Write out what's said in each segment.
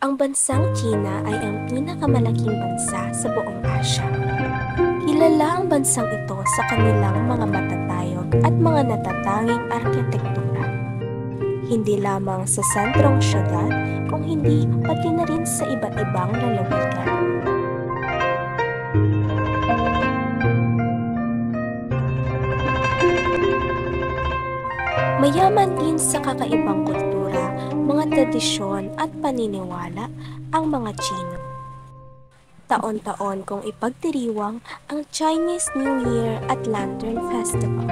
Ang bansang China ay ang pinakamalaking bansa sa buong Asya. Kilala ang bansang ito sa kanilang mga matatayog at mga natatanging arkitektura. Hindi lamang sa sentrong syudad, kung hindi pati na rin sa iba't ibang lalawigan. Mayaman din sa kakaibang kultura, mga tradisyon at paniniwala ang mga Chino. Taon-taon kong ipagdiriwang ang Chinese New Year at Lantern Festival.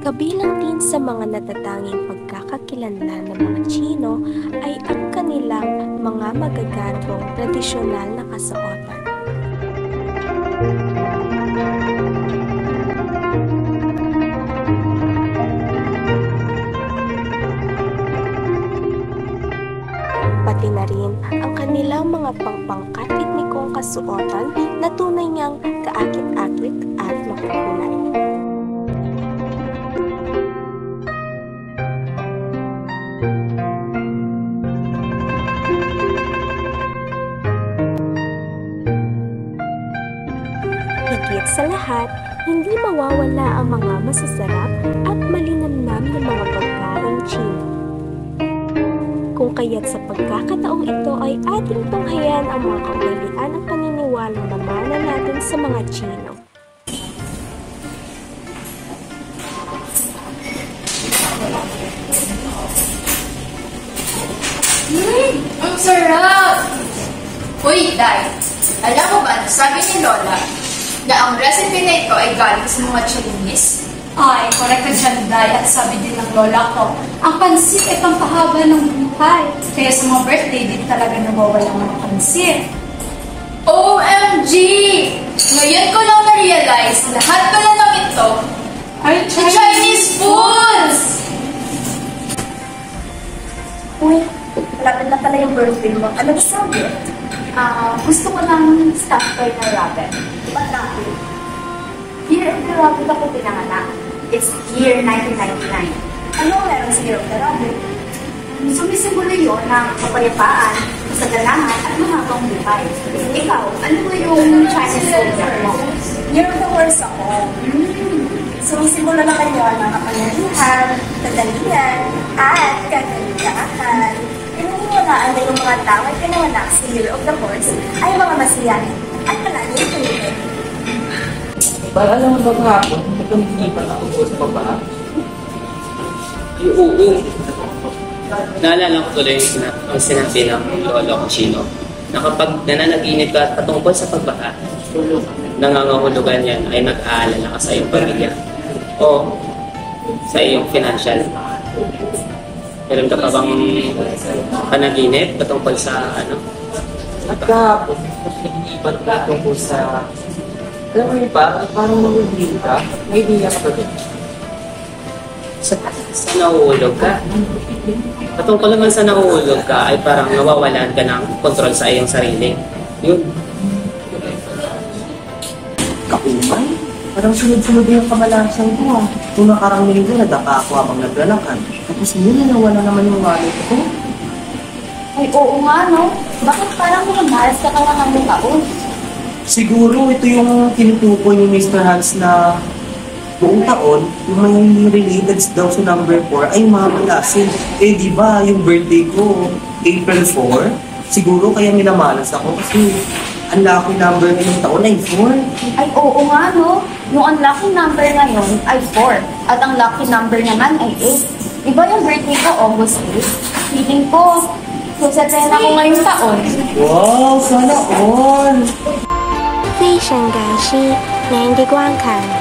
Kabilang din sa mga natatanging pagkakakilanlan ng mga Chino ay ang kanilang mga magagandong tradisyonal na kasuotan. Pati na rin ang kanilang mga pangpangkat etnikong kasuotan na tunay ngang kaakit-akit at makukulay. Higit sa lahat, hindi mawawala ang mga masasarap at malinamnam na mga pagkain Chino. Kung kaya't sa pagkakataong ito ay ating tunghayan ang mga kaugalian at paniniwalang namana natin sa mga Chino. Ang sarap! Uy, Day! Alam mo ba, sabi ni Lola, na ang recipe na ito ay galing sa mga Chinese? Ay, correct ka dyan, Day. At sabi din ng lola ko, ang pansit ay pampahaba ng buhay. Kaya sa mga birthday, din talaga nawawala ang mga pansit. OMG! Ngayon ko lang na-realize, lahat pala ng ito Ay, Chinese foods! Uy, malapit na pala yung birthday mo. Ano ba sabi? gusto ko ng stuffed toy na rabbit. Ba't natin? Year of the rabbit ako pinanganak. It's year 1999. Ano ang meron sa Year of the Rabbit? Sumisimbolo yun ng kapayapaan, kasagalangan at mahabang buhay. Ikaw, ano ba yung Chinese zodiac mo? Year of the Horse ako. Sumisimbolo naman yun ng kapangyarihan, kadalian, at kagalikaan. Pinaniniwalaan na yung mga tao ay pinanganak sa Year of the Horse ay mga masiyahin at palaging tuloy. Para alam mo ba kahapon, nagkamilipan ako po sa baba? Oo. Naalala ko tuloy ang sinabi ng lolo ko Chino na kapag nananaginip ka patungkol sa pagbaha, nangangahulugan yan ay nag-aalala ka sa iyong pamilya o sa iyong financial. Meron ka pa bang panaginip patungkol sa ano? At kahapon, nagkamilipan ka tungkol sa... Alam mo yun ba, parang nangugulin ka, may idea ka ba din? Sa nahuhulog ka. Patungkol naman sa nahuhulog ka ay parang nawawalan ka ng kontrol sa iyong sarili. Yun. Kaumay? Parang sunod-sunod yung kamalasan ko ah. Kung nakarang linggo, nadapa ako habang naglalakad. Tapos muna nawala naman yung wallet ko. Ay, oo nga, no? Bakit parang malas ka lang ang taon? Siguro ito yung tinutukoy ni Mr. Hans na buong taon, yung may related daw sa number 4 ay mamalasin. Eh di ba yung birthday ko, April 4? Siguro kaya minamalas ako kasi ang lucky number ngayong taon ay 4. Ay, oo nga, no? Yung unlucky number ngayon ay 4. At ang lucky number naman ay 8. Iba yung birthday ko, August 8. Feeling ko, susatena ko ngayong taon. Wow, sana all! 非常感谢您的观看。